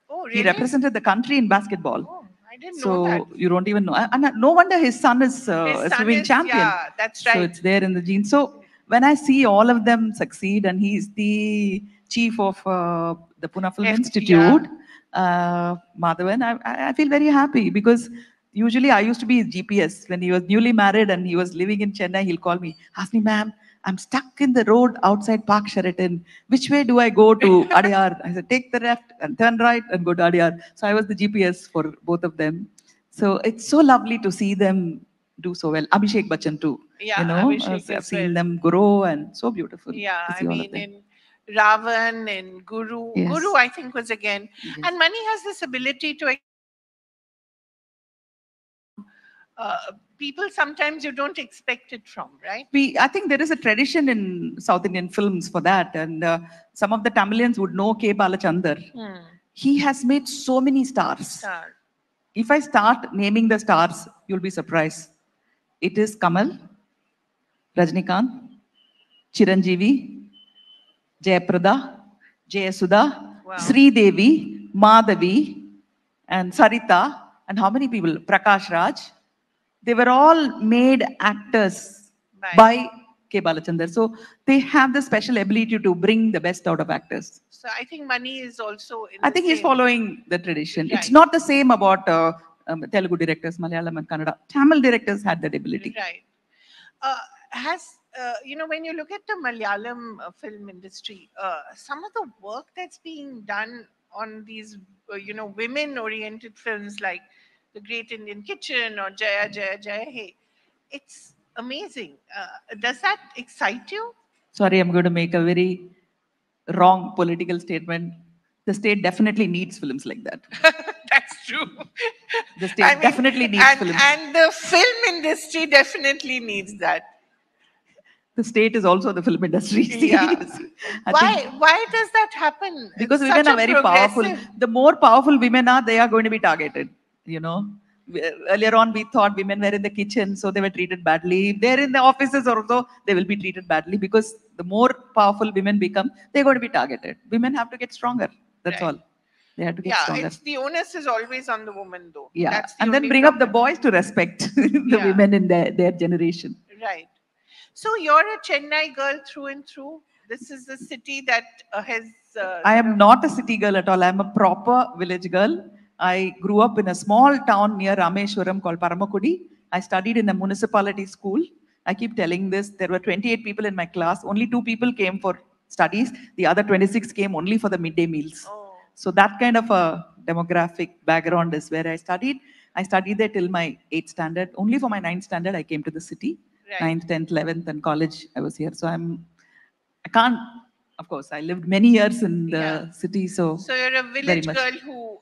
Oh, He really? represented the country in basketball. Oh, I didn't know that. So you don't even know. And no wonder his son is His a son swimming is, champion. yeah, that's So right. it's there in the genes. So when I see all of them succeed, and he's the chief of the Pune Film Institute, Madhavan, I feel very happy because usually I used to be his GPS. When he was newly married and he was living in Chennai, he'll call me, Hasni ma'am, I'm stuck in the road outside Park Sheraton. Which way do I go to Adyar? I said, take the left and turn right and go to Adyar. So I was the GPS for both of them. So it's so lovely to see them do so well. Abhishek Bachchan too. Yeah, Abhishek I've as seen well. them grow, and so beautiful Yeah, to I see all of mean, them. in Ravan and Guru. Yes. Guru, I think, was again. Yes. And Mani has this ability to people sometimes you don't expect it from, right? I think there is a tradition in South Indian films for that, and some of the Tamilians would know K. Balachandar. He has made so many stars. Star. If I start naming the stars, you'll be surprised. It is Kamal, Rajnikant, Chiranjeevi, Jayaprada, Jayasudha, Wow. Sri Devi, Madhavi, and Sarita, and how many people? Prakash Raj. They were all made actors by K. Balachandar. So they have the special ability to bring the best out of actors. So I think Mani is also in I the think he's same. following the tradition. Right. It's not the same about Telugu directors, Malayalam and Kannada. Tamil directors had that ability. Right. When you look at the Malayalam film industry, some of the work that's being done on these, women-oriented films like The Great Indian Kitchen or Jaya Jaya Jaya Hey, it's amazing. Does that excite you? Sorry, I'm going to make a very wrong political statement. The state definitely needs films like that. That's true. The state definitely needs films. And the film industry definitely needs that. The state is also the film industry. Yeah. Why does that happen? Because It's women such are a very powerful. The more powerful women are, they are going to be targeted. Earlier on, we thought women were in the kitchen, so they were treated badly. If they're in the offices also, they will be treated badly because the more powerful women become, they're going to be targeted. Women have to get stronger. That's all. They have to get stronger. The onus is always on the woman, though. Yeah, That's the and then only bring up the problem. boys to respect the women in their generation. Right. So you're a Chennai girl through and through. This is the city that has. I am not a city girl at all. I am a proper village girl. I grew up in a small town near Rameshwaram called Paramakudi. I studied in a municipality school. I keep telling this. There were 28 people in my class. Only 2 people came for studies. The other 26 came only for the midday meals. Oh, So that kind of a demographic background is where I studied. I studied there till my 8th standard. Only for my 9th standard, I came to the city. right. 9th, 10th, 11th, and college, I was here. So I can't, of course, I lived many years in Yeah. the city. So So you're a very village much. girl who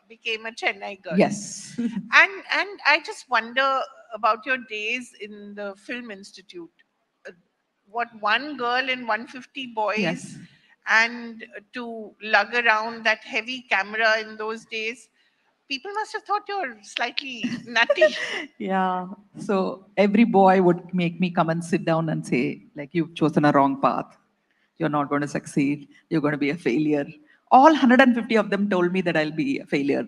became a Chennai girl. Yes. And I just wonder about your days in the film institute. Uh, What, one girl and 150 boys, Yes. and to lug around that heavy camera in those days, people must have thought you're slightly nutty. Yeah. So every boy would make me come and sit down and say, like, you've chosen a wrong path. You're not going to succeed. You're going to be a failure. All 150 of them told me that I'll be a failure,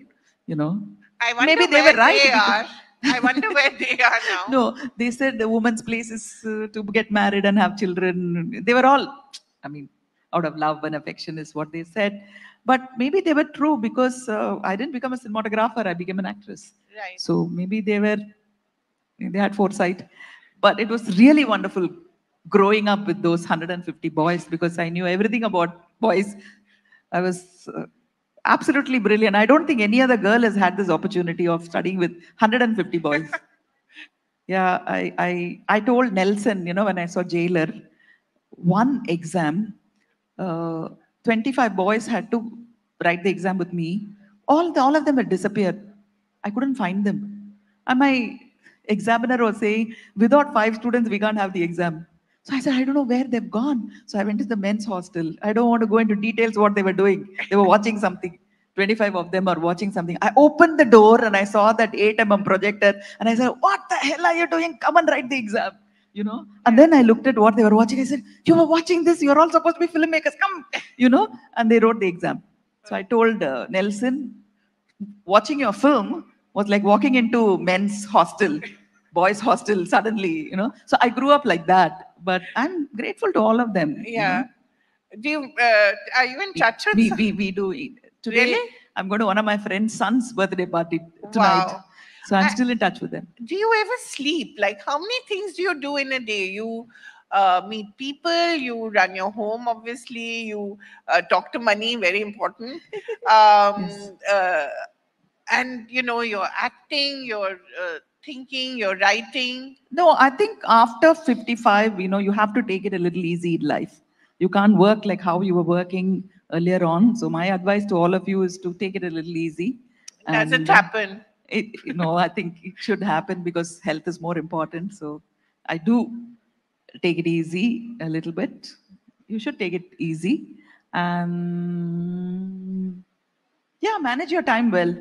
you know. I wonder Maybe they were where right they because are. I wonder where they are now. no, they said the woman's place is to get married and have children. They were all, I mean, out of love and affection is what they said. But maybe they were true because I didn't become a cinematographer, I became an actress. Right. So maybe they had foresight. But it was really wonderful growing up with those 150 boys because I knew everything about boys. I was absolutely brilliant. I don't think any other girl has had this opportunity of studying with 150 boys. Yeah, I told Nelson, when I saw Jailer, one exam, uh, 25 boys had to write the exam with me. All of them had disappeared. I couldn't find them. And my examiner was saying, without 5 students, we can't have the exam. So I said, I don't know where they've gone. So I went to the men's hostel. I don't want to go into details what they were doing. They were watching something. 25 of them are watching something. I opened the door and I saw that 8 projector and I said, what the hell are you doing? Come and write the exam. And then I looked at what they were watching. I said, you were watching this. You're all supposed to be filmmakers. Come. And they wrote the exam. So I told Nelson, watching your film was like walking into men's hostel, boys' hostel suddenly. So I grew up like that. But I'm grateful to all of them. Yeah. Do you are you in We, touch with we, some? we, we do. Today, Really? I'm going to one of my friend's son's birthday party tonight. Wow. So I'm I, still in touch with them. do you ever sleep? Like, how many things do you do in a day? You meet people, you run your home, obviously, you talk to money, very important. Yes. And, you're acting, you're thinking, you're writing. No, I think after 55, you have to take it a little easy in life. You can't work like how you were working earlier on. So my advice to all of you is to take it a little easy. Does it And happen? I think it should happen because health is more important. So I do take it easy a little bit. You should take it easy. And yeah, manage your time well.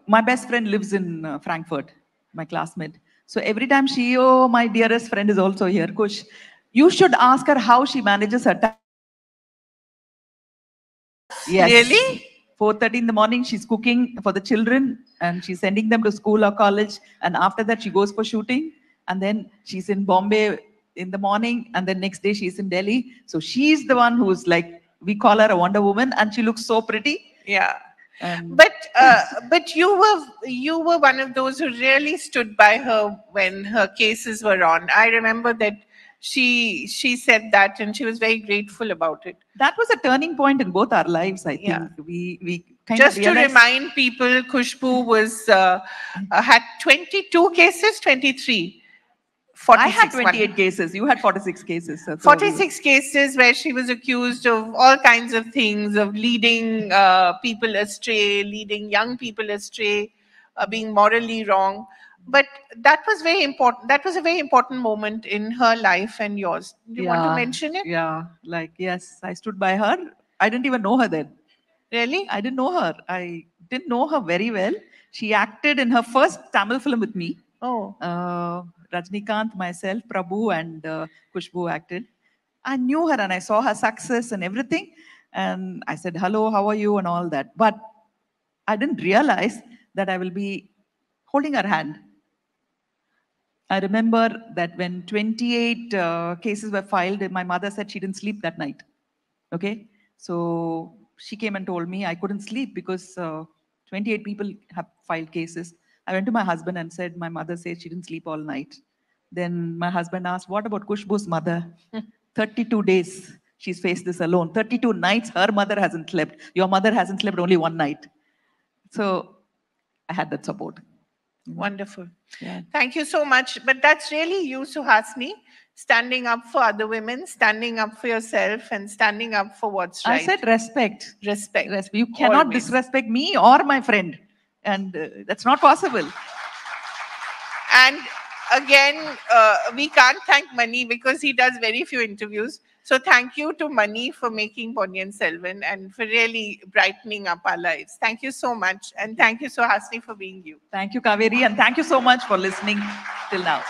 My best friend lives in Frankfurt, my classmate. So every time oh, my dearest friend is also here, Kush, you should ask her how she manages her time. Yes. Really? 4:30 in the morning, she's cooking for the children and she's sending them to school or college. And after that, she goes for shooting. And then she's in Bombay in the morning. And then next day, she's in Delhi. So she's the one who's like, we call her a Wonder Woman and she looks so pretty. Yeah. And But yes. but you were one of those who really stood by her when her cases were on. I remember that she said that, and she was very grateful about it. That was a turning point in both our lives, I Yeah. think. We kind of Just to realized. remind people, Khushbu had 22 cases, 23, I had 46, 28 cases. You had 46 cases. So we were. 46 cases where she was accused of all kinds of things, of leading people astray, leading young people astray, being morally wrong. But that was very important. That was a very important moment in her life and yours. Do you want to Yeah, mention it? yeah. Like, yes, I stood by her. I didn't even know her then. Really? I didn't know her. I didn't know her very well. She acted in her first Tamil film with me. Oh, Uh, Rajnikant, myself, Prabhu, and Kushbu acted. I knew her and I saw her success and everything. And I said, hello, how are you? And all that. But I didn't realize that I will be holding her hand. I remember that when 28 cases were filed, my mother said she didn't sleep that night. Okay. So she came and told me I couldn't sleep because 28 people have filed cases. I went to my husband and said, my mother said she didn't sleep all night. Then my husband asked, what about Kushbu's mother? 32 days she's faced this alone. 32 nights her mother hasn't slept. Your mother hasn't slept only one night. So I had that support. Wonderful. Yeah. Thank you so much. But that's really you, Suhasini, standing up for other women, standing up for yourself, and standing up for what's right. I said respect. Respect. You cannot Always. disrespect me or my friend. And that's not possible. And again, we can't thank Mani because he does very few interviews. So thank you to Mani for making Ponniyin Selvan and for really brightening up our lives. Thank you so much. And thank you, Suhasini, for being you. Thank you, Kaveri. And thank you so much for listening till now.